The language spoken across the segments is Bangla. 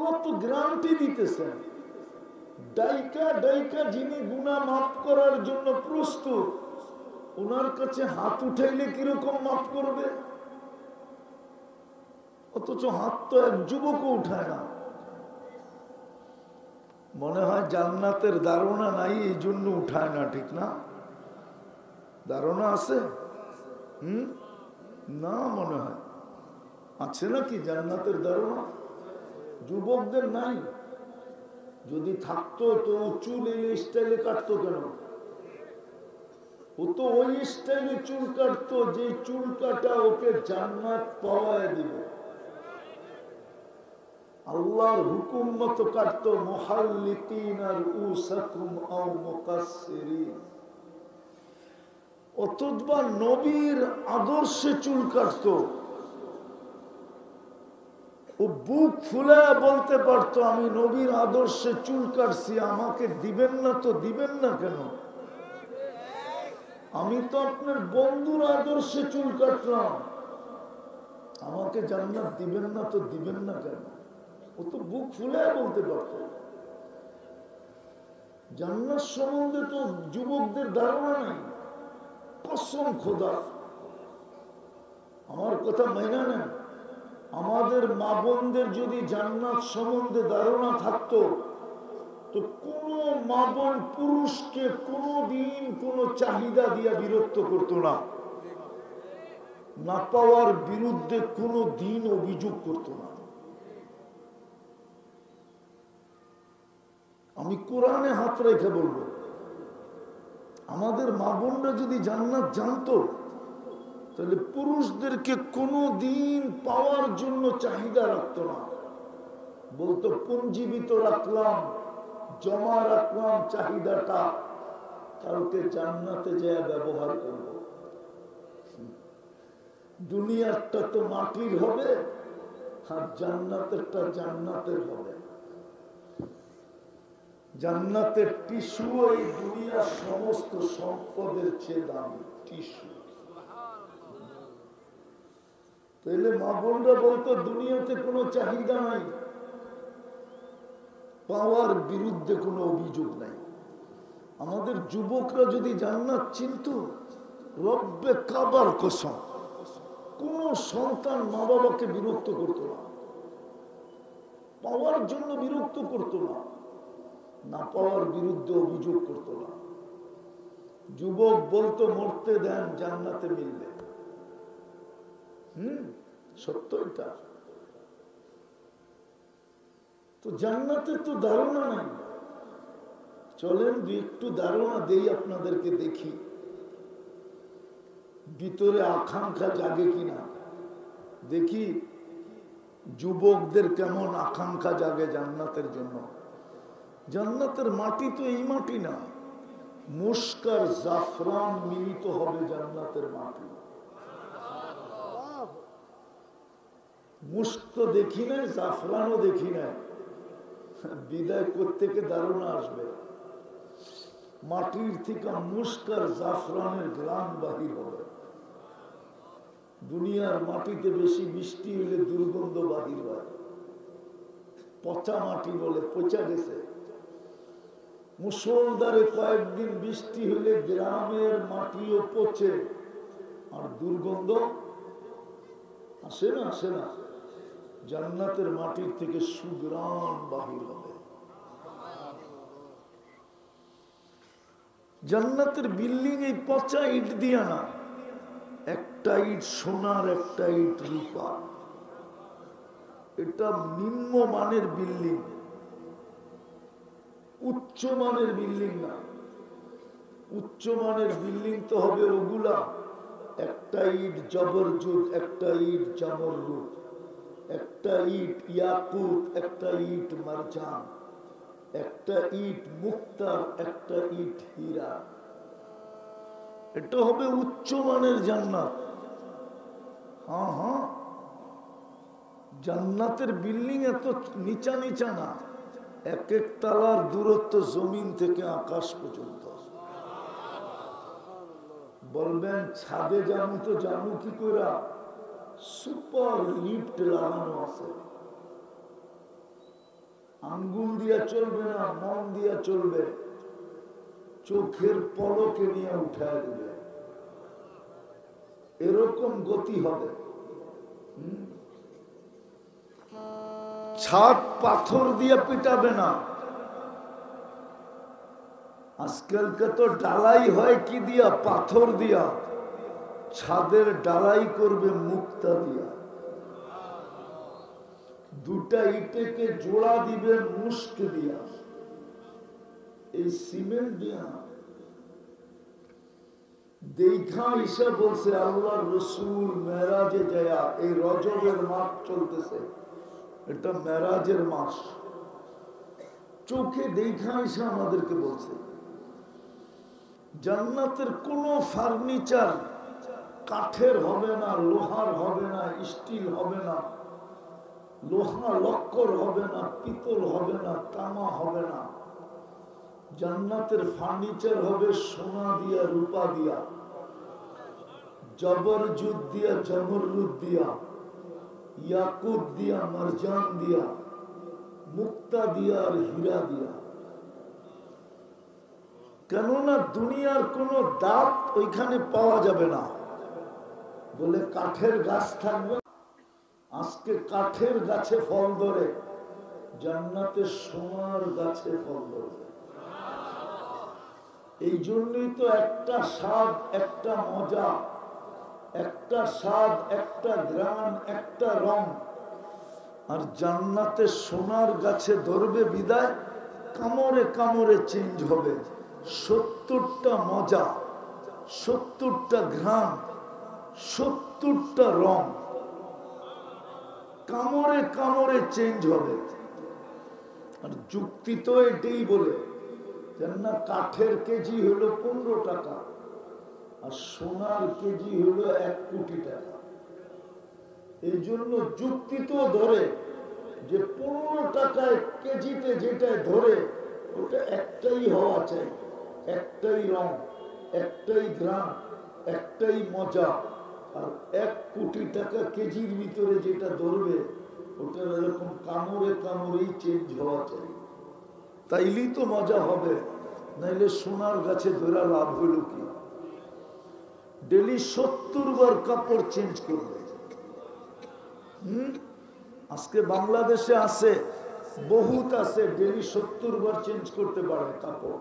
আল্লাহ তো গ্যারান্টি দিতেছেন, ডাইকা ডাইকা যিনি গুনাহ মাফ করার জন্য প্রস্তুত, ওনার কাছে হাত উঠাইলে কিরকম মাফ করবে? অথচ হাত তো এক যুবকও উঠায় না। মনে হয় জান্নাতের ধারণা নাই, এই জন্য উঠায় না, ঠিক না? ধারণা আছে? না, মনে হয় আছে নাকি জান্নাতের ধারণা? যুবকদের নাই। যদি থাকতো তো চুল এই স্টাইলে কাটতো কেন? ও তো ওই স্টাইলে চুল কাটতো যে চুল কাটা ওকে জান্নাত পাওয়ায় দিবে। আল্লাহর হুকুম মতো কাটতো, মুহাল্লিকিন আর উসাকুম আও মুকাসসিরিন। অথবা নবীর আদর্শে চুল কাটতো। ও বুক ফুলে বলতে পারতো, আমি নবীর আদর্শে চুল কাটছি, আমাকে দিবেন না তো দিবেন না কেন? আমি তো আপনার বন্ধুর আদর্শে চুল কাটলাম, আমাকে জান্নাত দিবেন না তো দিবেন না কেন? ও তো বুক ফুলে বলতে পারত। জান্নাত সম্বন্ধে তো যুবকদের ধারণা নাই। কসম খোদা, আমার কথা মাইনা নেন, আমাদের মা বোনদের যদি জান্নাত সম্বন্ধে ধারণা থাকতো তো কোন মা বোন পুরুষকে কোনদিন কোন চাহিদা দিয়া বিরক্ত করতো না, না পাওয়ার বিরুদ্ধে কোনো দিন অভিযোগ করতো না। আমি কোরআনে হাত রেখে বলবো, আমাদের মা বোনরা যদি জান্নাত জানতো তাহলে পুরুষদেরকে কোনো দিন পাওয়ার জন্য চাহিদা রাখতো না। বলতো পুঞ্জীবিত রাখলাম, জমা রাখলাম চাহিদাটা, কালকে জান্নাতে যায় ব্যবহার করব। দুনিয়ারটা তো মাটির হবে আর জান্নাতেরটা জান্নাতের হবে। জান্নাতের টিস্যু এই দুনিয়ার সমস্ত সম্পদের চেয়ে দামি টিস্যু। তাহলে মা বোনরা বলতো দুনিয়াতে কোনো চাহিদা নাই, পাওয়ার বিরুদ্ধে কোনো অভিযোগ নাই। আমাদের যুবকরা যদি জান্নাত চিনত, রব্বে কাবার কসম কোন সন্তান মা বাবাকে বিরক্ত করতো না, পাওয়ার জন্য বিরক্ত করতো না, না পাওয়ার বিরুদ্ধে অভিযোগ করতো না। যুবক বলতো মরতে দেন, জান্নাতে মিলবে। সত্য এটা। তো জান্নাতের তো ধারণা নাই। চলেন একটু ধারণা দেই আপনাদেরকে, দেখি ভিতরে আকাঙ্ক্ষা জাগে কিনা। দেখি যুবকদের কেমন আকাঙ্ক্ষা জাগে জান্নাতের জন্য। জান্নাতের মাটি তো এই মাটি না, মুস্কার জাফরান মিলিত হবে জান্নাতের মাটি। মুস্ক তো দেখি নাই, জাফরানও দেখি নাই, বিদায় করতে ধারণা আসবে। মাটির থেকে মুস্কার জাফরানের গ্রাম বাহির হবে। দুনিয়ার মাটিতে বেশি বৃষ্টি হলে দুর্গন্ধ বাহির হয়, পচা মাটি বলে, পচা গেছে। মুষলধারে কয়েকদিন বৃষ্টি হলে গ্রামের মাটিও পচে আর দুর্গন্ধ আসে না, আসে না। জান্নাতের মাটির থেকে সুঘ্রাণ বাহির হবে। জান্নাতের বিল্ডিং এই পচা ইট দিয়া না, একটা ইট সোনার, একটা ইট রূপা। এটা নিম্ন মানের বিল্ডিং, উচ্চ মানের বিল্ডিং না। উচ্চ মানের বিল্ডিং তো হবে ওগুলা, একটা ইট জবরজুদ, একটা ইট জামরুদ, একটা ইট ইয়াকুত, একটা ইট মারজান, একটা ইট মুক্তার, একটা ইট হীরা। এটা হবে উচ্চ মানের জান্নাত। হ্যাঁ হ্যাঁ, জান্নাতের বিল্ডিং এত নিচা নিচা না, এক এক তালার দূরত্ব জমিন থেকে আকাশ পর্যন্ত। বলবেন ছাদে জানু তো জানু কি করে? সুপার লিফট লাগানো আছে, আঙ্গুল দিয়া চলবে না, মন দিয়া চলবে, চোখের পলকে নিয়ে উঠায় দিবে, এরকম গতি হবে। ছাদ পাথর দিয়ে পিটাবে না, আজকালকে তো ডালাই হয় কি দিয়া? পাথর দিয়া। ছাদের ডালাই করবে মুক্তা দিয়া, দুটা ইটেকে জোড়া দিবে মুস্ক দিয়া, এই সিমেন্ট দিয়া। দেখা ঈশা বলছে আল্লাহর রসুল মেরাজে যায়, এই রজবের মাস চলতেছে, এটা মেরাজের মাস। চোখে দেখা ঈশা আমাদেরকে বলছে জান্নাতের কোন ফার্নিচার কাঠের হবে না, লোহার হবে না, স্টিল হবে না, লোহা লক্কর হবে না, পিতল হবে না, তামা হবে না। জান্নাতের ফার্নিচার হবে সোনা দিয়া, রূপা দিয়া, জবরজুদ দিয়া, জমরুদ দিয়া, ইয়াকুত দিয়া, মারজান দিয়া, মুক্তা দিয়া আর হীরা দিয়া। কেননা দুনিয়ার কোন দাঁত ওইখানে পাওয়া যাবে না, বলে কাঠের গাছ থাকবে। আজকে কাঠের গাছে ফল ধরে, জান্নাতে সোনার গাছে ফল ধরবে। এই জন্যই তো একটা স্বাদ, একটা মজা, একটা স্বাদ, একটা ঘ্রাণ, একটা রং। আর জান্নাতে সোনার গাছে ধরবে বিদায়, কামড়ে কামড়ে চেঞ্জ হবে। 70টা মজা, 70টা ঘ্রাণ, 70টা রং, কামড়ে কামড়ে চেঞ্জ হবে। আর যুক্তি তো এটাই বলে, কেননা কাঠের কেজি হলো 15 টাকা, আর সোনার কেজি হলো 1 কোটি টাকা। এই জন্য যুক্তি তো ধরে যে 15 টাকায় কেজিতে যেটা ধরে ওটা একটাই হওয়া চাই, একটাই রং, একটাই ঘ্রাণ, একটাই মজা। আর 1 কোটি টাকা কেজির ভিতরে যেটা ধরবে ওটা এরকম কামড়ে কামড়েই চেঞ্জ হওয়া চাই, তাইলেই তো মজা হবে। নাইলে সোনার গাছে ধরা লাভ হইল কি? ডেলি 70 বার কাপড় চেঞ্জ করবে। আজকে বাংলাদেশে আছে, বহুত আছে, ডেলি 70 বার চেঞ্জ করতে পারে কাপড়।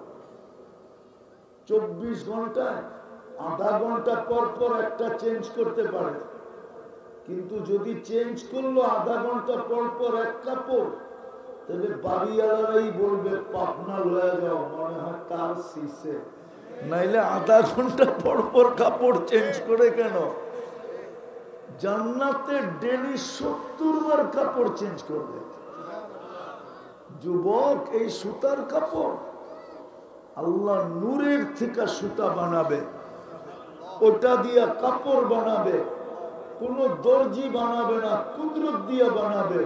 24 ঘন্টায় আধা ঘন্টা পর পর একটা চেঞ্জ করতে পারে। কিন্তু যদি চেঞ্জ করলো আধা ঘন্টা পর পর এক কাপড়, তাহলে বাড়িওয়ালারাই বলবে পাবনা লয়ে যাও, মনে হয় তার শিশে। নাইলে আধা ঘন্টা পর পর কাপড় চেঞ্জ করে কেন? জান্নাতে ডেলি 70 বার কাপড় চেঞ্জ করবে। যুবক, এই সুতার কাপড় আল্লাহ নূরের থেকে সুতা বানাবে, ওটা দিয়া কাপড় বানাবে। কোন দর্জি বানাবে না, কুদরত দিয়া বানাবে।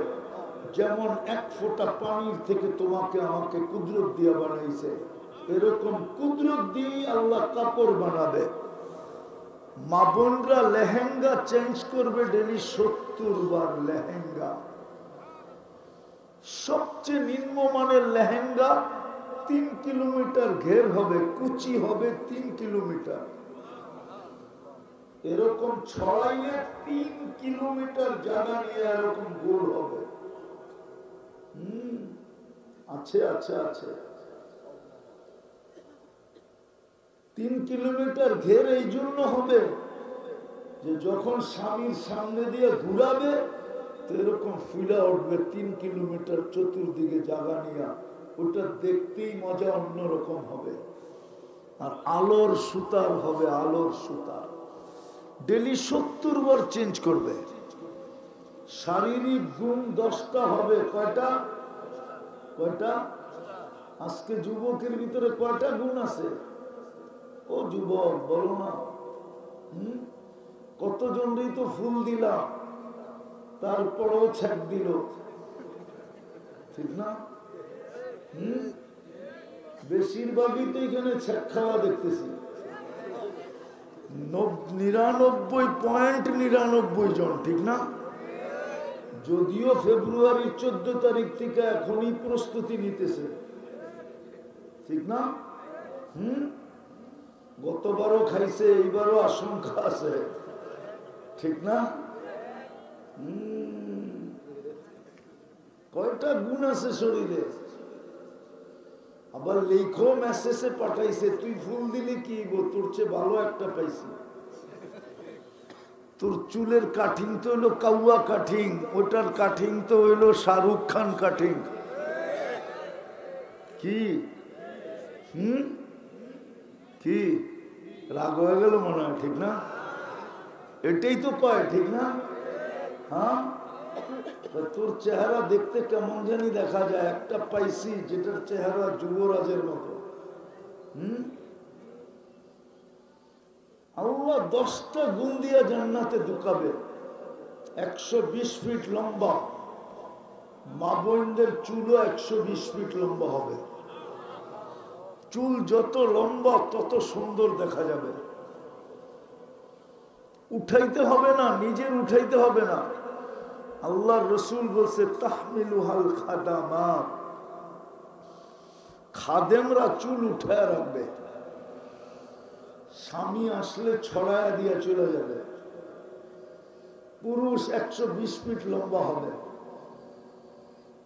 যেমন 1 ফোঁটা পানির থেকে তোমাকে আমাকে কুদরত দিয়া বানাইছে, এরকম কুদরত দিয়ে আল্লাহ কাপড় বানাবে। মা বোনরা লেহেঙ্গা চেঞ্জ করবে ডেলি 70 বার লেহেঙ্গা। সবচেয়ে নিম্নমানের লেহেঙ্গা 3 কিলোমিটার ঘের হবে, কুচি হবে 3 কিলোমিটার, এরকম ছড়াইলে 3 কিলোমিটার জায়গা নিয়ে এরকম গোল হবে। আছে আছে আছে 3 কিলোমিটার ঘের এই জন্য হবে যে যখন স্বামীর সামনে দিয়ে ঘুরাবে তো এরকম ফুলা উঠবে 3 কিলোমিটার চতুর্দিকে জায়গা নিয়ে, ওটা দেখতেই মজা অন্যরকম হবে। আর আলোর সুতার হবে, আলোর সুতার। ডেলি 70 বার চেঞ্জ করবে। শারীরিক গুণ 10টা হবে। কয়টা? কয়টা? আজকে যুবকের ভিতরে কয়টা গুণ আছে? ও যুবক বলো না। কতজনই তো ফুল দিলাম, তারপরেও ছেক দিল, ঠিক না? বেশিরভাগই তো এখানে ছেক খাওয়া দেখতেছি। 99.99 জন, ঠিক না? যদিও ফেব্রুয়ারির 14 তারিখ থেকে এখনই প্রস্তুতি নিতেছে, ঠিক না? গতবারও খাইছে, এইবারও আশঙ্কা আছে, ঠিক না? কয়টা গুণ আছে শরীরে। আবার লেখো মেসেজে পাঠাইছে, তুই ফুল দিলি কি গো, তোর চেয়ে ভালো একটা পাইছি। তোর চুলের কাটিং তো হইলো কাউয়া কাটিং, ওটার কাটিং তো হইলো শাহরুখ খান কাটিং। কি কি রাগ হয়ে গেল মনে হয়, ঠিক না? এটাই তো কয়, ঠিক না? হ্যাঁ, তোর চেহারা দেখতে কেমন জানি দেখা যায়, একটা পাইছি যেটার চেহারা যুবরাজের মতো। আল্লাহ 10টা গুণ দিয়া জান্নাতে ঢুকাবে। 120 ফিট লম্বা, মা বোনদের চুলও 120 ফিট লম্বা হবে। চুল যত লম্বা তত সুন্দর দেখা যাবে। উঠাইতে হবে না, নিজের উঠাইতে হবে না। আল্লাহর রসুল বলছে তাহমিলুহাল খাদামাত, খাদেমরা চুল উঠায় রাখবে। স্বামী আসলে ছড়ায়া দিয়া চলে যাবে। পুরুষ 120 ফিট লম্বা হবে।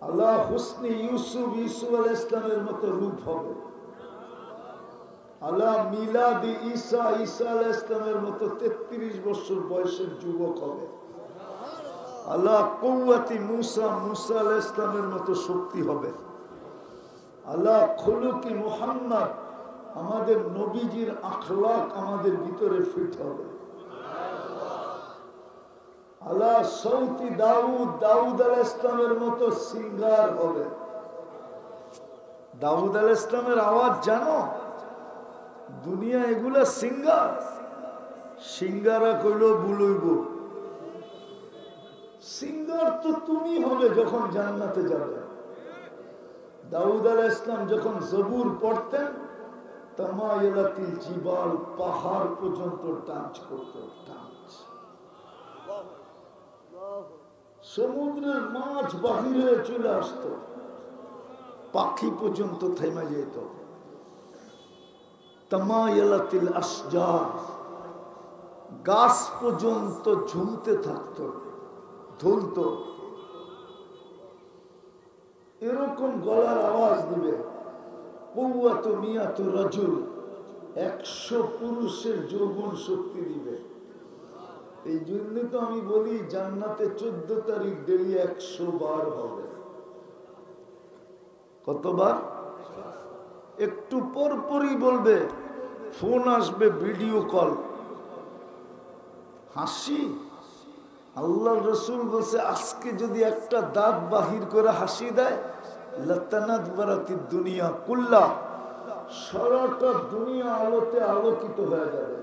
আল্লাহ হুসনি ইউসুফ আলাইহিস সালামের মতো রূপ হবে। আল্লাহ মিলাদি ঈসা আলাইহিস সালামের মতো 33 বছর বয়সের যুবক হবে। আল্লাহ কুওয়াতি মুসা আলাইহিস সালামের মতো শক্তি হবে। আল্লাহ খুলুকি মুহাম্মদ, আমাদের নবীজির আখলাক আমাদের ভিতরে ফিট হবে। আল্লাহ সৌতি দাউদ আলাইহিস সালামের মতো সিঙ্গার হবে। দাউদ আলাইহিস সালামের আওয়াজ জানো? দুনিয়া এগুলা সিঙ্গার, সিঙ্গারা কইলো বুলইব। সিঙ্গার তো তুমি হবে যখন জান্নাতে যাবে। দাউদ আলাইহিস সালাম যখন জবুর পড়তেন, তামায়ালাতিল জিবাল, পাহাড় পর্যন্ত টাচ করত, টাচ। সমুদ্রের মাছ বাহিরে চলে আসতো, পাখি পর্যন্ত থেমে যেত। তামায়ালাতিল আশজার, গাছ পর্যন্ত ঝুমতে থাকতো, ধুলত। এরকম গলার আওয়াজ দিবে। কুওয়াতু মিয়াতু রাজুল, 100 পুরুষের যৌবন শক্তি দিবে। এই জন্য তো আমি বলি জান্নাতে 14 তারিখ ডেলি 100 বার হবে। কতবার? একটু পরপরই বলবে, ফোন আসবে, ভিডিও কল। হাসি, আল্লাহ রসুল বলছে আজকে যদি একটা দাঁত বাহির করে হাসি দেয়, লাতানাত বারাতিদ দুনিয়া কুল্লা, সারাটা দুনিয়া আলোতে আলোকিত হয়ে যাবে।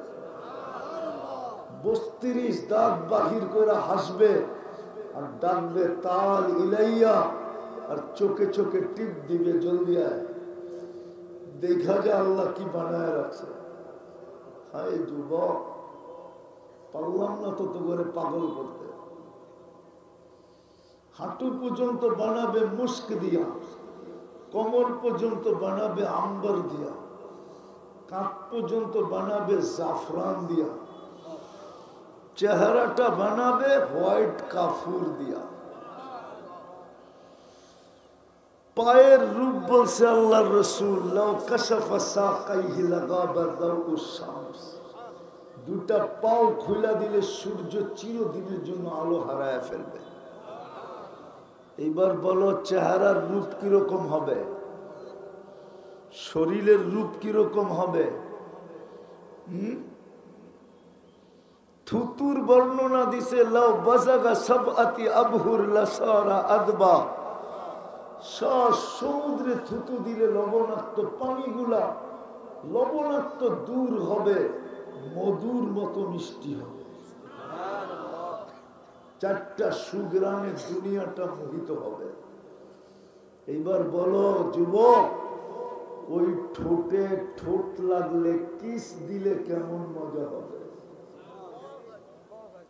32 দাঁত বাহির করে হাসবে আর ডাকবে তাল ইলাইয়া, আর চোখে চোখে টিপ দিবে, জলদি আয়, দেখা যায় আল্লাহ কি বানায় রাখছে। হায় যুবক, পারলাম না তত করে পাগল করতে। হাঁটু পর্যন্ত বানাবে মুস্ক দিয়া, কোমর পর্যন্ত বানাবে আম্বার দিয়া, কাঁধ পর্যন্ত বানাবে জাফরান দিয়া, চেহারাটা বানাবে হোয়াইট কাফুর দিয়া। পায়ের রূপ বলছে আল্লাহর রাসূল, লাউ কাশাফা সাকাইহি লাগাবা দাউস শামস, দুটা পাও খুলে দিলে সূর্য চিরদিনের জন্য আলো হারায় ফেলবে। এইবার বলো চেহারার রূপ কিরকম হবে, শরীরের রূপ কিরকম হবে? থুতুর বর্ণনা দিছে, লাউ বাজাগা সাবআতি আবহুর লাসারা আদবা, সমুদ্রে থুতু দিলে লবণাক্ত পানিগুলা লবণাক্ত দূর হবে, মধুর মতো মিষ্টি হবে। 4টা সুগ্রামে দুনিয়াটা মোহিত হবে। এইবার বলো যুবক, ওই ঠোঁটে ঠোঁট লাগলে কিস দিলে কেমন মজা হবে?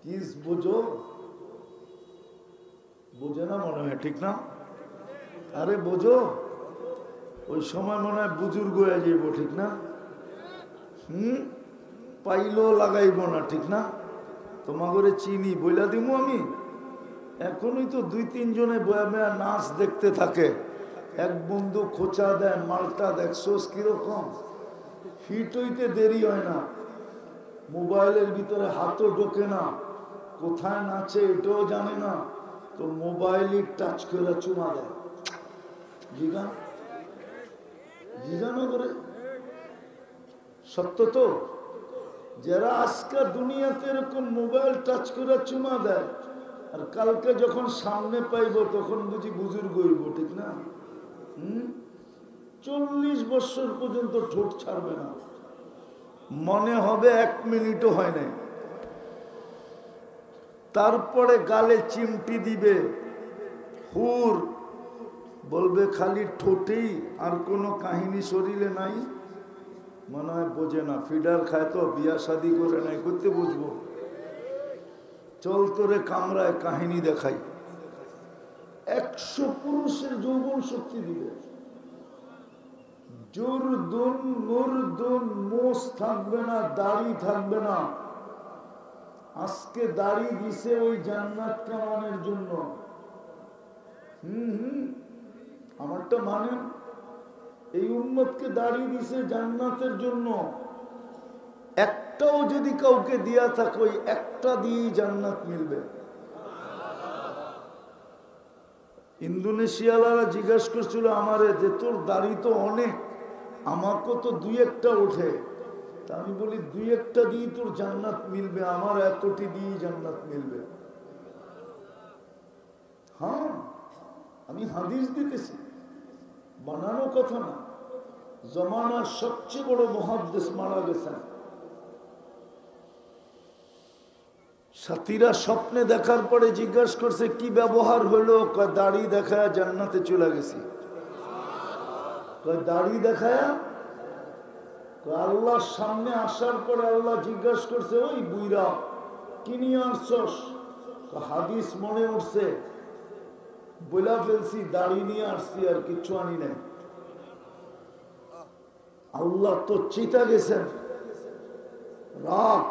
কিস বোঝো? বোঝে না মনে হয়, ঠিক না? আরে বোঝো, ওই সময় মনে হয় বুজুর্গ হয়ে যাইব, ঠিক না? পাইলেও লাগাইব না, ঠিক না? তোমাকে চিনি বইলা দিব আমি। এখনই তো 2-3 জনে বয়া মেয়া নাচ দেখতে থাকে। এক বন্ধু খোঁচা দেয়, মালটা দেখছোস কিরকম, হিট হইতে দেরি হয় না, মোবাইলের ভিতরে হাতও ঢোকে না, কোথায় নাচে এটাও জানে না, তো মোবাইলই টাচ করে চুমা দেয়। জিগা জিজ্ঞানো করে, সত্য তো? যারা আজকাল দুনিয়াতে এরকম মোবাইল টাচ করে চুমা দেয়, আর কালকে যখন সামনে পাইব তখন বুঝি বুজুর্গ হইব, ঠিক না? 40 বছর পর্যন্ত ঠোঁট ছাড়বে না, মনে হবে 1 মিনিটও হয় নাই। তারপরে গালে চিমটি দিবে, হুর বলবে খালি ঠোঁটেই, আর কোনো কাহিনী শরীরে নাই। মনে হয় বোঝে না, ফিডার খায় তো, বিয়া শাদি করে নাই, করতে বুঝবো। চল তোরে কামরায় কাহিনী দেখাই। 100 পুরুষের যৌবন শক্তি দিবে। জুরদুন মুরদুন, মোষ থাকবে না, দাড়ি থাকবে না। আজকে দাড়ি দিছে ওই জান্নাত কামানোর জন্য। আমারটা মানেন, এই উম্মতকে দাড়ি দিছে জান্নাতের জন্য। একটাও যদি কাউকে দিয়া থাকে, ওই একটা দিয়েই জান্নাত মিলবে। ইন্দোনেশিয়ালারা জিজ্ঞাসা করছিল আমারে যে তোর দাড়ি তো অনেক, আমাকে তো 2-1টা ওঠে। তা আমি বলি 2-1টা দিয়ে তোর জান্নাত মিলবে, আমার এতটি দিয়ে জান্নাত মিলবে। হ্যাঁ, আমি হাদিস দিতেছি, বানানো কথা না। জমানার সবচেয়ে বড় মুহাদ্দিস মারা গেছেন। সাথীরা স্বপ্নে দেখার পরে জিজ্ঞাসা করছে কি ব্যবহার হলো? দাড়ি দেখায় জান্নাতে চলে গেছি। দাড়ি দেখায় আল্লাহর সামনে আসার পরে আল্লাহ জিজ্ঞাসা করছে, ওই বুইরা কি নিয়ে আসছস? হাদিস মনে উঠছে, বইলা ফেলছি, দাড়ি নিয়ে আসছি, আর কিচ্ছু আনি নাই। আল্লাহ তো চিতা গেছেন, রাগ।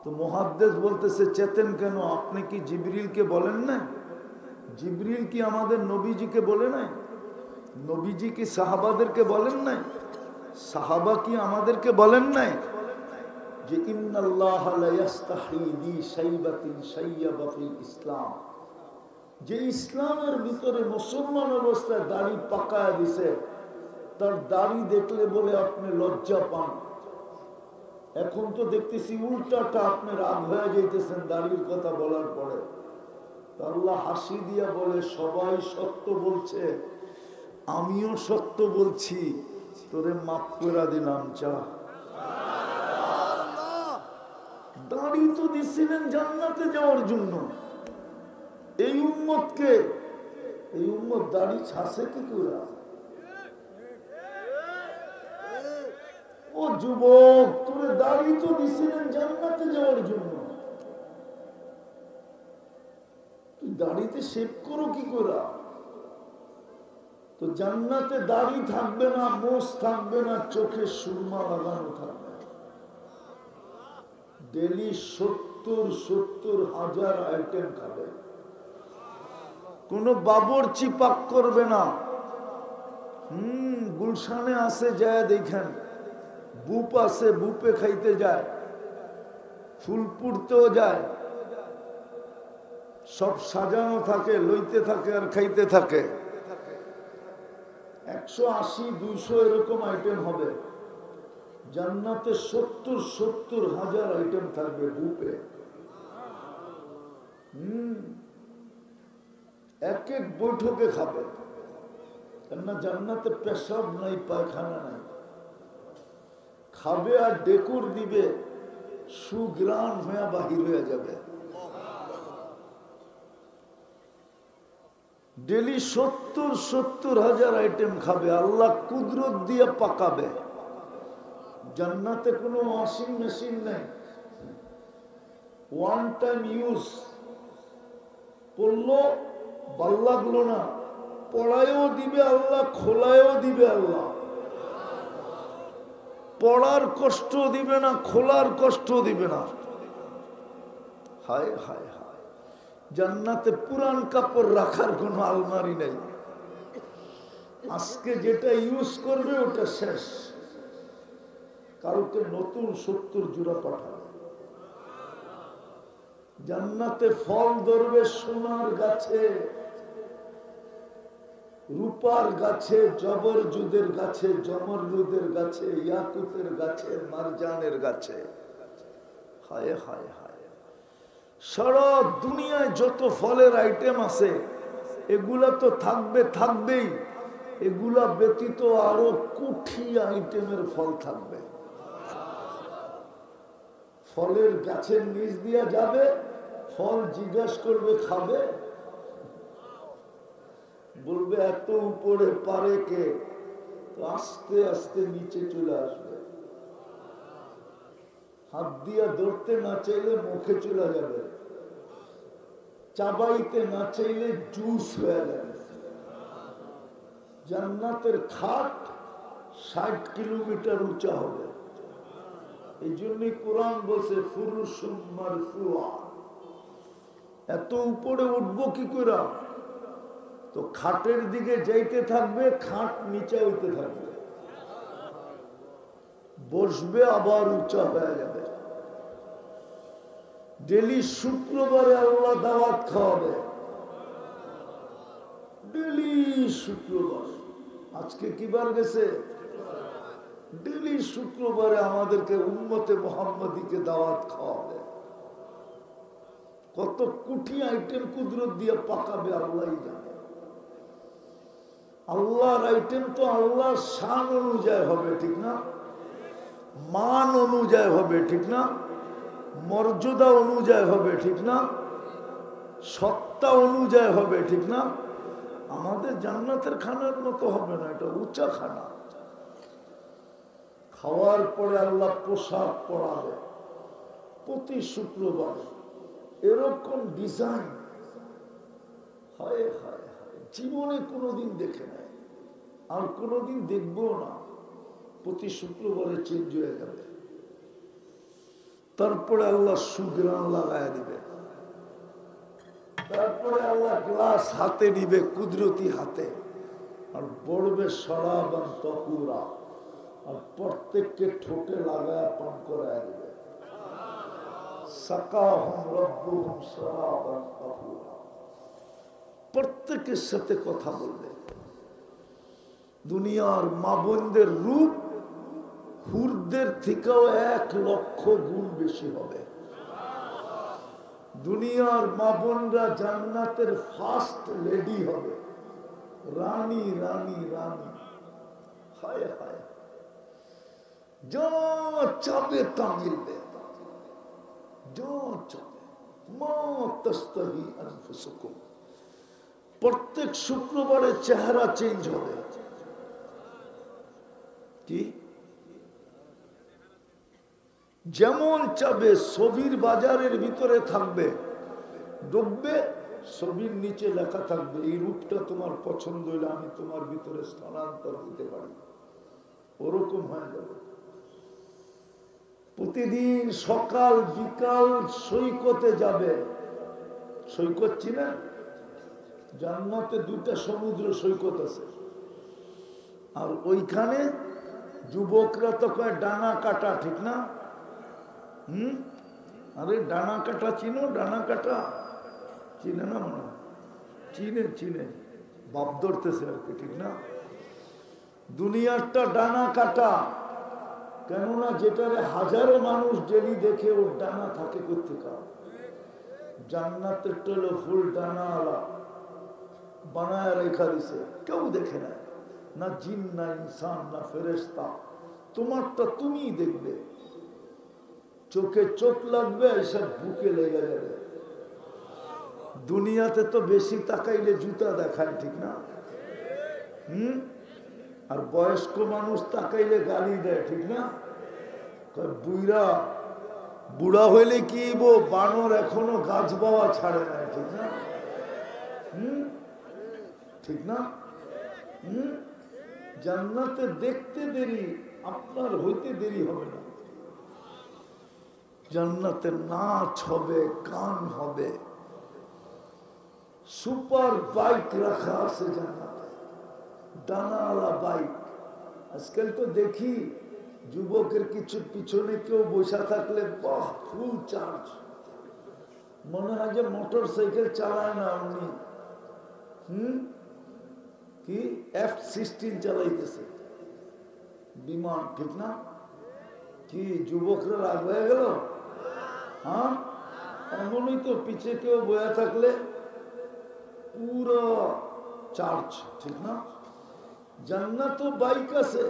তো মুহাদ্দিস বলতেছে, চেতেন কেন? আপনি কি জিবরিলকে বলেন না? জিবরিল কি আমাদের নবীজিকে বলে নাই? নবীজি কি সাহাবাদেরকে বলেন নাই? সাহাবা কি আমাদেরকে বলেন নাই যে ইন্নাল্লাহ লা ইস্তাহি বি শাইবাতিন শাইয়াবা ফিল ইসলাম? যে ইসলামের ভিতরে মুসলমান অবস্থায় দাড়ি পাকায় দিছে, তার দাড়ি দেখলে বলে আপনি লজ্জা পান। এখন তো দেখতেছি উল্টাটা, আপনি রাগ হয়ে যাইতেছেন দাড়ির কথা বলার পরে। আল্লাহ হাসি দিয়া বলে, সবাই সত্য বলছে, আমিও সত্য বলছি, তোরে মাফ করে দিলাম, চা। দাড়ি তো দিছিলেন জান্নাতে যাওয়ার জন্য। এই উম্মতকে, এই উম্মত দাড়ি ছাসে কি করে? ও যুবক, তোরে দাড়ি তো দিছিলেন জান্নাতে যাওয়ার জন্য, তুই দাড়িতে শেভ করো কি করে? তো জান্নাতে দাড়ি থাকবে না, মোষ থাকবে না, চোখে সুরমা লাগানো থাকবে। ডেলি 70,000 আইটেম খাবে, কোনো বাবরচি পাক করবে না। গুলশানে আছে, যায় দেখেন, বুপ আছে, বুপে খাইতে যায়, ফুলপুরতেও যায়, সব সাজানো থাকে, লইতে থাকে আর খাইতে থাকে। 180-200 এরকম আইটেম হবে। জান্নাতে 70,000 আইটেম থাকবে বুপে। এক এক বৈঠকে খাবে, কেননা জান্নাতে পেশাব নাই, পায়খানা নাই। খাবে আর ডেকুর দিবে, সুগ্রাণ হয়ে বাহির হয়ে যাবে। ডেলি 70,000 আইটেম খাবে, আল্লাহ কুদরত দিয়ে পাকাবে। জান্নাতে কোনো ওয়াশিং মেশিন নেই, ওয়ান টাইম ইউজ, পড়লো ভাল লাগলো না, পড়ায়ও দিবে আল্লাহ, খোলায়ও দিবে আল্লাহ। পড়ার কষ্ট দিবে না, খোলার কষ্ট দিবে না। হায় হায় হায়, জান্নাতে পুরান কাপড় রাখার কোনো আলমারি নেই। আজকে যেটা ইউজ করবে ওটা শেষ, কালকে নতুন 70 জোড়া পাঠাবে। জান্নাতে ফল ধরবে সোনার গাছে, রূপার গাছে, জবরজুদের গাছে, জমরজুদের গাছে, ইয়াকুতের গাছে, মারজানের গাছে। হায় হায় হায়, সারা দুনিয়ায় যত ফলের আইটেম আছে এগুলা তো থাকবেই, এগুলা ব্যতীত আরো কোটি আইটেমের ফল থাকবে। ফলের গাছের নিচ দিয়া যাবে, ফল জিজ্ঞাসা করবে খাবে, বলবে এত উপরে পারে কে, তো আস্তে আস্তে নিচে চলে আসবে। হাত দিয়া ধরতে না চাইলে মুখে চলে যাবে, চাবাইতে না চাইলে জুস হয়ে যাবে। জান্নাতের খাট 60 কিলোমিটার উঁচা হবে। এই জন্যই কোরআন বলছে ফুরুশুম মারফুআ। এত উপরে উঠবো কি করে? তো খাটের দিকে যাইতে থাকবে, খাট নিচে হইতে থাকবে, বসবে আবার উঁচা হয়ে যাবে। ডেলি শুক্রবারে আল্লাহ দাওয়াত খাওয়াবে, ডেলি শুক্রবার। আজকে কি বার গেছে? ডেলি শুক্রবারে আমাদেরকে উম্মতে মুহাম্মাদীকে দাওয়াত খাওয়াবে। কত কোটি আইটেম কুদরত দিয়ে পাকাবে আল্লাহই জানে। আল্লাহর আইটেম তো আল্লাহর শান অনুযায়ী হবে, ঠিক না? মান অনুযায়ী হবে, ঠিক না? মর্যাদা অনুযায়ী হবে, ঠিক না? সত্তা অনুযায়ী হবে, ঠিক না? আমাদের জান্নাতের খানার মতো হবে না, এটা উঁচা খানা। খাওয়ার পরে আল্লাহ পোশাক পরাবে প্রতি শুক্রবার, এরকম ডিজাইন। হায় হায় হায়, জীবনে কোনোদিন দেখে নাই, আর কোনোদিন দেখবো না। প্রতি শুক্রবারে চেঞ্জ হয়ে যাবে। তারপরে আল্লাহ সুগ্রাণ লাগায় দিবে, তারপরে আল্লাহ গ্লাস হাতে নিবে, কুদরতি হাতে, আর বলবে শরাবান তাহুরা, আর প্রত্যেককে ঠোঁটে লাগায় পান করায় দিবে। সাকাহুম রাব্বুহুম শরাবান তাহুরা। প্রত্যেকের সাথে কথা বলবে। দুনিয়ার মা বোনদের রূপ হুরদের থেকেও 1 লক্ষ গুণ বেশি হবে। দুনিয়ার মা বোনরা জান্নাতের ফার্স্ট লেডি হবে, রানী রানী রানী। হায় হায়, যা চাবে তা মিলবে, যা চাবে। মা তাস্তাহি আনফুসুকুম। প্রত্যেক শুক্রবারে চেহারা চেঞ্জ হবে। কি যেমন চাবে, ছবির বাজারের ভিতরে থাকবে, ডুববে, ছবির নিচে লেখা থাকবে এই রূপটা তোমার পছন্দ হইলে আমি তোমার ভিতরে স্থানান্তর হতে পারি। ওরকম হয়ে যাবে। প্রতিদিন সকাল বিকাল সৈকতে যাবে। সৈকত চিনেন? জান্নাতে 2টা সমুদ্র সৈকত আছে, আর ওইখানে যুবকরা তো কয় ডানা কাটা, ঠিক না? আরে ডানা কাটা চিনো? ডানা কাটা চিনে না? মনে চিনে, চিনে, বাপ ধরতেছে আর কি, ঠিক না? দুনিয়ারটা ডানা কাটা, কেননা যেটারে হাজারো মানুষ ডেলি দেখে ওর ডানা থাকে কোথেকে। জান্নাতের হলো ফুল ডানা আলা, বানায় রেখা দিছে, কেউ দেখে না, না জিন, না ইনসান, না ফেরেশতা। তোমারটা তুমিই দেখবে। চোখে চোখ লাগবে, এসব বুকে লেগে যাবে। দুনিয়াতে তো বেশি তাকাইলে জুতা দেখায়, ঠিক না? আর বয়স্ক মানুষ তাকাইলে গালি দেয়, ঠিক না? বুড়া হইলে কি বানর এখনো গাছ বাওয়া ছাড়ে না, ঠিক না? ঠিক না? জান্নাতে দেখতে দেরি, আপনার হইতে দেরি হবে না। জান্নাতে নাচ হবে, গান হবে, সুপার বাইক রাখা আছে জান্নাতে, ডানাওয়ালা বাইক। আজকাল তো দেখি যুবকের কিছু পিছনে কেউ বসে থাকলে বাহ ফুল চার্জ, মনে হয় যে মোটর সাইকেল চালায় না উনি, কি F-16 চালাইতেছে, বিমান। ঠিক না? কি যুবকরা রাগ হয়ে গেল? হ্যাঁ, এমনই তো, পিছে কেউ বয়ে থাকলে পুরো চার্জ। ঠিক না? জান্নাত বাইক আছে,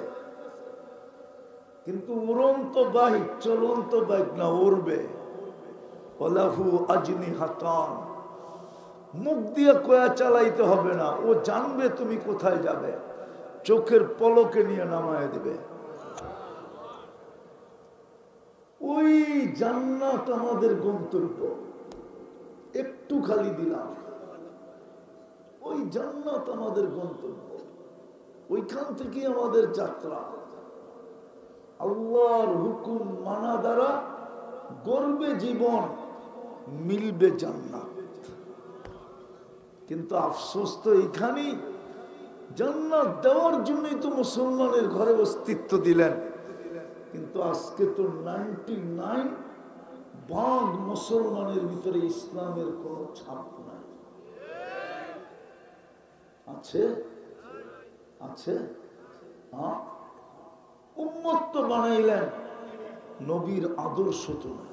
কিন্তু উড়ন্ত বাইক, চলন্ত বাইক না, উড়বে। ওয়ালাহু আজনিহাতান, মুখ দিয়ে কয়া চালাইতে হবে না, ও জানবে তুমি কোথায় যাবে, চোখের পলকে নিয়ে নামায় দিবে। ওই জান্নাত আমাদের গন্তব্য, একটু খালি দিলাম, ওই জান্নাত আমাদের গন্তব্য, ওইখান থেকে আমাদের যাত্রা। আল্লাহর হুকুম মানা দ্বারা গড়বে জীবন, মিলবে জান্নাত। কিন্তু আফসোস তো এইখানেই, জান্নাত দেওয়ার জন্যই তো মুসলমানের ঘরে অস্তিত্ব দিলেন, কিন্তু আজকে তো 99% মুসলমানের ভিতরে ইসলামের কোনো ছাপ নাই। আছে? আছে? হ্যাঁ, উম্মত তো বানাইলেন, নবীর আদর্শ তো নাই।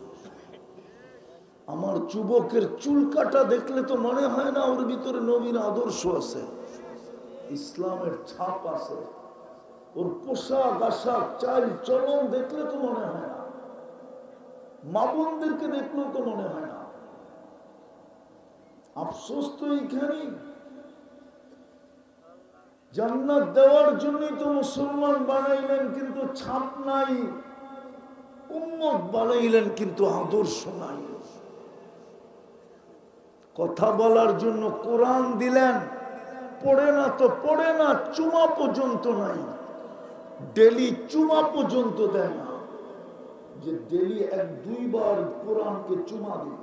আমার যুবকের চুল কাটা দেখলে তো মনে হয় না ওর ভিতরে নবীর আদর্শ আছে, ইসলামের ছাপ আছে। ওর পোশাক আশাক চাল চলন দেখলে তো মনে হয় না, মা বোনদেরকে দেখলেও তো মনে হয় না। আফসোস তো এইখানেই, জান্নাত দেওয়ার জন্যই তো মুসলমান বানাইলেন, কিন্তু ছাপ নাই। উম্মত বানাইলেন, কিন্তু আদর্শ নাই। কথা বলার জন্য কোরআন দিলেন, পড়ে না তো পড়ে না, চুমা পর্যন্ত নাই, ডেলি চুমা পর্যন্ত দেয় না, যে ডেলি 1-2 বার কোরআনকে চুমা দিই।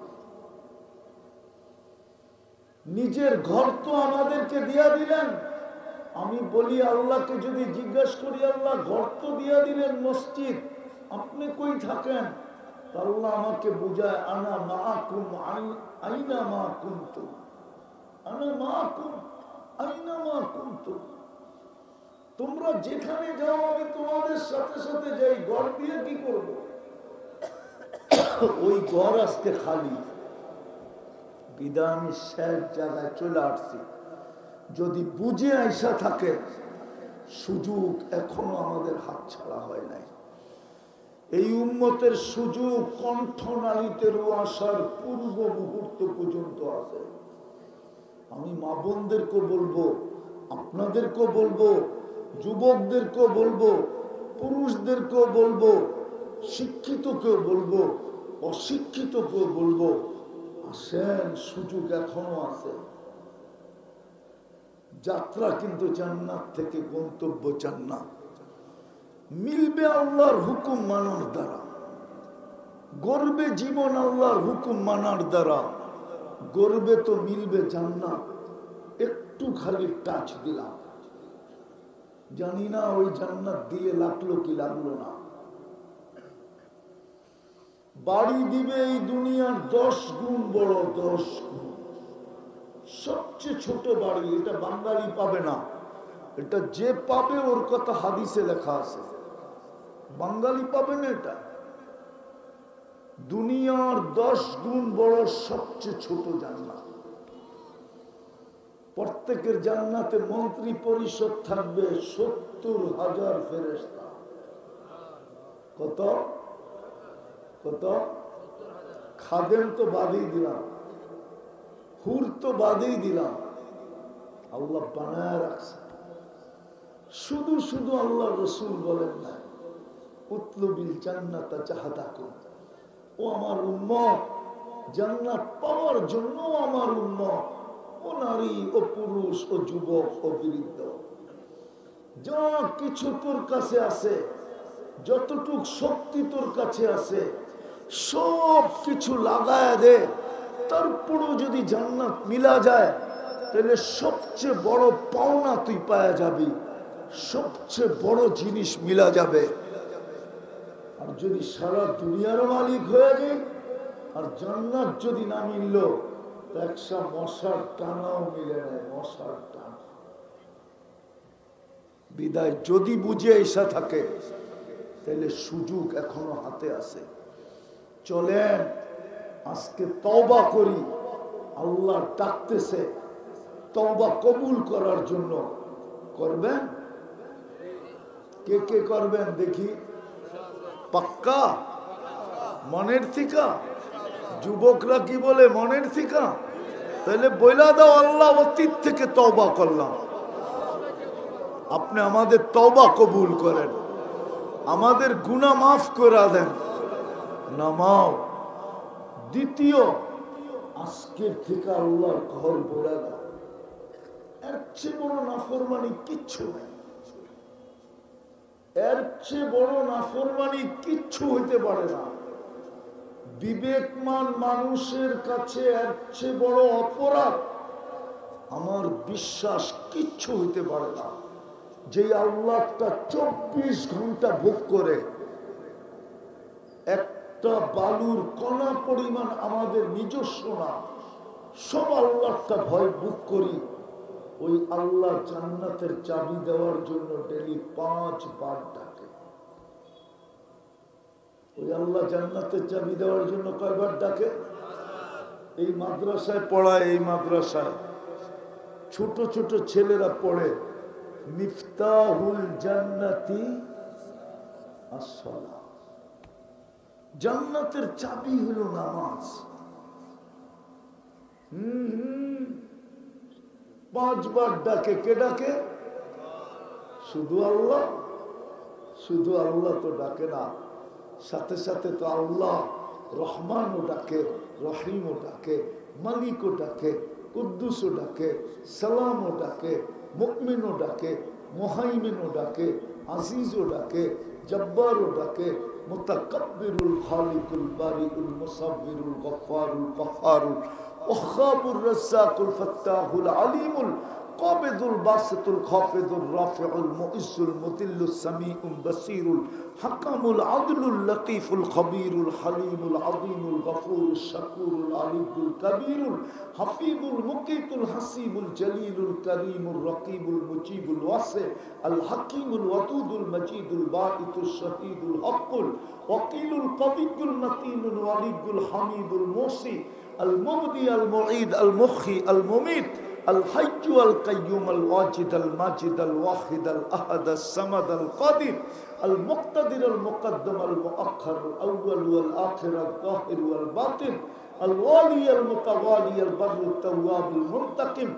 নিজের ঘর তো আমাদেরকে দিয়া দিলেন। আমি বলি আল্লাহকে যদি জিজ্ঞাসা করি, আল্লাহ ঘর তো দিয়া দিলেন মসজিদ, আপনি কই থাকেন? আল্লাহ আমাকে বুঝায়, আনা মাআকুম আইনা মা কুনতুম, আনা মাআকুম আইনা মা কুনতুম। তোমরা যেখানে যাও আমি তোমাদের সাথে সাথে যাই। ঘর দিয়ে কি করব? ওই ঘর আজকে খালি, বিদায় আমি শেষ জায়গায় চলে আসছি। যদি বুঝে আইসা থাকে, সুযোগ এখনো আমাদের হাত ছাড়া হয় নাই। এই উম্মতের সুযোগ কণ্ঠনালীতে আসার পূর্ব মুহূর্ত পর্যন্ত আছে। আমি মা বোনদেরকে বলবো, আপনাদেরকেও বলবো, যুবকদেরকেও বলবো, পুরুষদেরকেও বলবো, শিক্ষিতকেও বলবো, অশিক্ষিতকেও বলবো, আসেন, সুযোগ এখনো আছে। যাত্রা কিন্তু জান্নাত থেকে, গন্তব্য জান্নাত। মিলবে আল্লাহর হুকুম মানার দ্বারা, গড়বে জীবন আল্লাহর হুকুম মানার দ্বারা, গড়বে তো মিলবে জান্নাত। একটু খালি টাচ দিলাম, জানি না ওই জান্নাত দিয়ে লাগলো কি লাগলো না। বাড়ি দিবে এই দুনিয়ার 10 গুণ বড়, 10 গুণ। সবচেয়ে ছোট বাড়ি, এটা বাঙালি পাবে না, এটা যে পাবে ওর কথা হাদিসে লেখা আছে, বাঙালি পাবে না। এটা দুনিয়ার 10 গুণ বড়, সবচেয়ে ছোট জান্নাত। প্রত্যেকের জান্নাতে মন্ত্রী পরিষদ থাকবে 70,000 ফেরেশতা। কত কত? খাদেম তো বাদেই দিলাম, হুর তো বাদেই দিলাম, আল্লাহ বানায় রাখছে। শুধু শুধু আল্লাহ রসুল বলেন না, উতলুবিল জান্নাতা জাহাদাকুম, ও আমার উম্মত, জান্নাত পাওয়ার জন্য আমার উম্মত ও নারী ও পুরুষ ও যুবক ও বৃদ্ধ, যা কিছু তোর কাছে আছে, যতটুক শক্তি তোর কাছে আছে, সব কিছু লাগায় দে। তারপরও যদি জান্নাত মিলা যায়, তাহলে সবচেয়ে বড় পাওনা তুই পাওয়া যাবি, সবচেয়ে বড় জিনিস মিলা যাবে। আর যদি সারা দুনিয়ার মালিক হয়ে যায় আর জান্নাত যদি না মিলল, তো একটা মশার টানাও মিলে নেয়, মশার টানা। বিদায় যদি বুঝে এসা থাকে, তাহলে সুযোগ এখনো হাতে আছে। চলেন আজকে তওবা করি, আল্লাহ ডাকতেছে তওবা কবুল করার জন্য। করবেন? কে কে করবেন দেখি? পাক্কা মনের থিকা? যুবকরা কি বলে মনের থিকা? তাহলে বইলা দাও, আল্লাহ অতীত থেকে তওবা করলাম, আপনি আমাদের তওবা কবুল করেন, আমাদের গুনাহ মাফ করে দেন। নামাও। দ্বিতীয়, আজকের থেকে আল্লাহর ঘর বলে দাও। এর চেয়ে বড় নাফরমানি কিচ্ছু নেই, এর চেয়ে বড় নাফরমানি কিচ্ছু হইতে পারে না। বিবেকমান মানুষের কাছে এর চেয়ে বড় অপরাধ আমার বিশ্বাস কিচ্ছু হইতে পারে না। যে আল্লাহটা 24 ঘন্টা ভোগ করে, একটা বালুর কণা পরিমাণ আমাদের নিজস্ব না, সব আল্লাহটা ভয় ভোগ করি। ওই আল্লাহ জান্নাতের চাবি দেওয়ার জন্য ডেলি 5 বার ডাকে। ওই আল্লাহ জান্নাতের চাবি দেওয়ার জন্য কয়বার ডাকে? এই মাদ্রাসায় পড়ায়, এই মাদ্রাসায় ছোট ছোট ছেলেরা পড়ে, মিফতাহুল জান্নাতি আসসালাহ, জান্নাতের চাবি হলো নামাজ। 5 বার ডাকে। কে ডাকে? শুধু আল্লাহ? শুধু আল্লাহ তো ডাকে না, সাথে সাথে তো আল্লাহ রহমানও ডাকে, রহিমও ডাকে, মালিকও ডাকে, কুদ্দুসও ডাকে, সালামও ডাকে, মুমিনও ডাকে, মুহাইমিনও ডাকে, আজিজও ডাকে, জব্বারও ডাকে, মুতাকাব্বিরুল খালিকুল বারিউল মুসাব্বিরুল গফফারুল কহ্হারুল ওয়াহ্হাবুর রাজ্জাকুল ফাত্তাহুল আলিমুল কাবিদুল বাসিতুল খাফিদুর রাফিউল মুইজ্জুল মুদিল্লুস সামিউল বাসীরুল হাকামুল আদলুল লতীফুল খবীরুল হালিমুল আযীমুল গফুরুশ শাকুরুল আলিয়ুল কবীরুল হাফিজুল মুকিতুল হাসিবুল জলিলুল করিমুর রকিবুল মুজিবুল ওয়াসি আল হাকিমুল ওয়াদুদুল মজিদুল বাঈতুশ শহীদুল হকুল ওয়াকিলুল কবিয়ুল মতিনুল ওয়ালিয়ুল হামিদুল মুসি আল মুবদি আল মুঈদ আল মুখী আল মুমীত الحي القيوم الواجد الماجد الواحد الأحد الصمد القادر المقتدر المقدم المؤخر الأول والآخر الظاهر والباطن الوالي المتوالي البر التواب المنتقم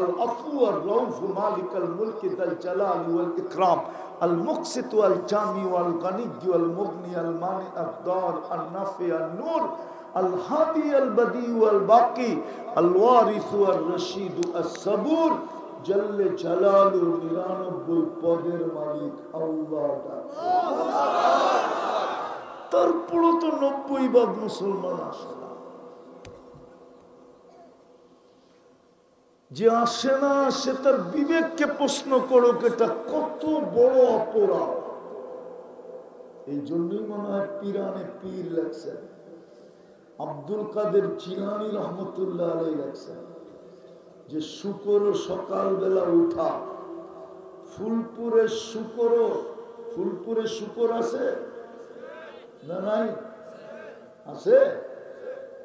العفو الرؤوف مالك الملك ذا الجلال والإكرام المقسط والجامع والغني والمغني المانع الضار النافع النور الهادي البديع والباقي الوارث والرشيد الصبور جل جلاله 99 পদের মালিক আল্লাহ। তারপরও তো 90% মুসলমান আসে না। যে আসে না, সে তার বিবেককে প্রশ্ন করুক, এটা কত বড় অপরাধ। এই জন্যই মনে হয় পিরানে পীর লেখছেন, আব্দুল কাদের জিলানী রহমতুল্লাহ আলাইহি লেখছেন যে শুকর সকালবেলা উঠা, ফুলপুরে শুকর আছে না? নাই? আছে।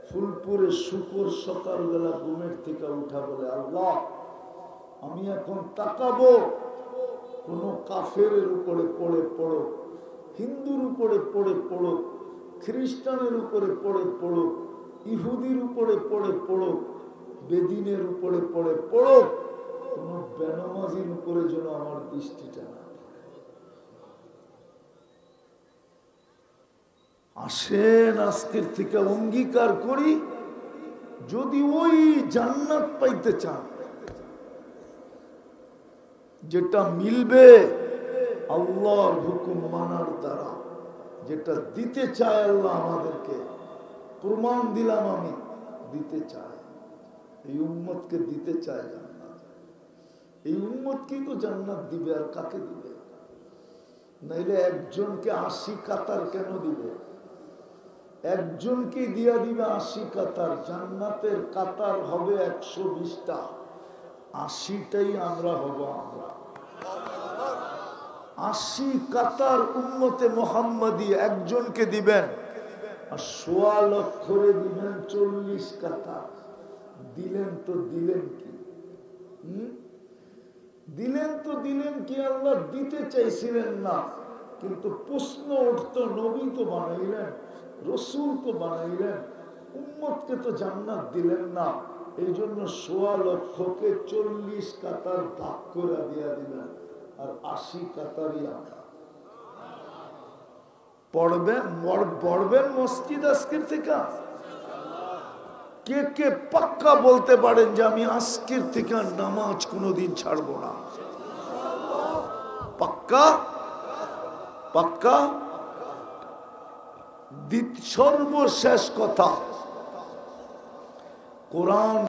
ফুলপুরে শুকর সকালবেলা ঘুমের থেকে উঠা বলে, আল্লাহ আমি এখন তাকাবো কোন কাফেরের উপরে পড়ে পড়ো, হিন্দুর উপরে পড়ে পড়ো, খ্রিস্টানের উপরে পড়ে পড়ো, ইহুদির উপরে পড়ে পড়ো, বেদিনের উপরে পড়ে পড়ো, কোন বেনামাজির উপরে যেন আমার দৃষ্টিটা না পড়ে। আসেন আজকের থেকে অঙ্গীকার করি, যদি ওই জান্নাত পাইতে চান, যেটা মিলবে আল্লাহর হুকুম মানার দ্বারা, যেটা দিতে চায় আল্লাহ আমাদেরকে, প্রমাণ দিলাম আমি দিতে চাই, এই উম্মতকে দিতে চায় জান্নাত। এই উম্মতকেই তো জান্নাত দিবে, আর কাকে দিবে? নাইলে একজনকে 80 কাতার কেন দিবে? একজনকে দিয়া দিবে 80 কাতার, জান্নাতের কাতার হবে 120টা, 80টাই আমরা হব। আমরা 80 কাতার উম্মতে মুহাম্মাদি একজনকে দিবেন, আর 1.25 লক্ষরে দিবেন 40 কাতার। দিলেন তো দিলেন কি? দিলেন তো দিলেন কি? আল্লাহ দিতে চাইছিলেন না, কিন্তু প্রশ্ন উঠতো, নবী তো বানাইলেন, রসুল তো বানাইলেন, উম্মতকে তো জান্নাত দিলেন না। এই জন্য 1.25 লক্ষকে 40 কাতার ভাগ করে দিয়া দিলেন, আর 80 কাতারই আমরা পড়বেন মসজিদ আজকের থেকে। কে কে পাক্কা বলতে পারেন যে আমি আজকের থেকে নামাজ কোনোদিন ছাড়বো না? পাক্কা পাক্কা। সর্বশেষ কথা, কোরআন